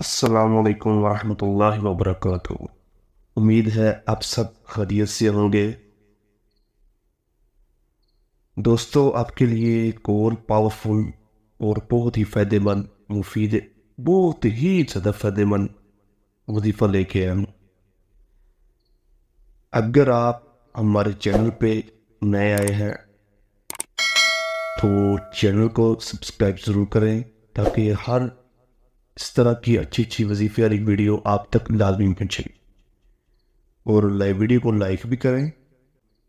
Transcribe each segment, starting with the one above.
السلام علیکم ورحمۃ اللہ وبرکاتہ۔ امید ہے آپ سب خیریت سے ہوں گے۔ دوستو، آپ کے لیے ایک اور پاورفل اور بہت ہی فائدہ مند مفید بہت ہی زیادہ فائدہ مند وظیفہ لے کے آیا ہوں۔ اگر آپ ہمارے چینل پہ نئے آئے ہیں تو چینل کو سبسکرائب ضرور کریں تاکہ ہر اس طرح کی اچھی اچھی وظیفے والی ویڈیو آپ تک لازمی پہنچے، اور ویڈیو کو لائک بھی کریں۔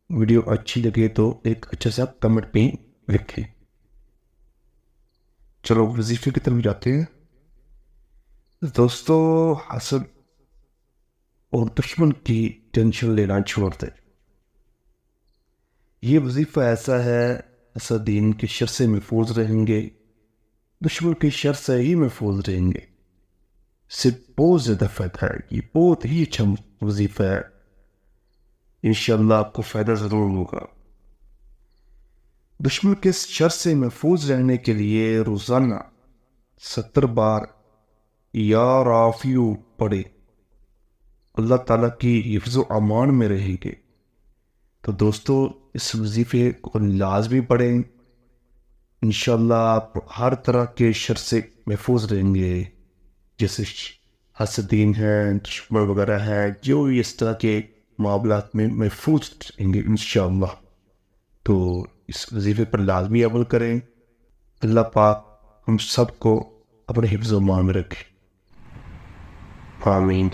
ویڈیو اچھی لگے تو ایک اچھا سا کمنٹ پہ لکھیں۔ چلو وظیفے کی طرف جاتے ہیں۔ دوستو، حسد اور دشمن کی ٹینشن لینا چھوڑ دیں۔ یہ وظیفہ ایسا ہے، حسدین کے شر سے محفوظ رہیں گے، دشمن کے شر سے ہی محفوظ رہیں گے۔ اس سے بہت زیادہ فائدہ ہے، یہ بہت ہی اچھا وظیفہ ہے، انشاءاللہ آپ کو فائدہ ضرور ہوگا۔ دشمن کے شر سے محفوظ رہنے کے لیے روزانہ 70 بار یا رافیو پڑھے، اللہ تعالیٰ کی حفظ و امان میں رہیں گے۔ تو دوستو، اس وظیفے کو لازمی پڑھیں، انشاءاللہ آپ ہر طرح کے شر سے محفوظ رہیں گے، جیسے حسدین ہیں، دشمن وغیرہ ہیں، جو بھی اس طرح کے معاملات میں محفوظ رہیں گے انشاءاللہ۔ تو اس وظیفے پر لازمی عمل کریں۔ اللہ پاک ہم سب کو اپنے حفظ و امان میں رکھے، آمین۔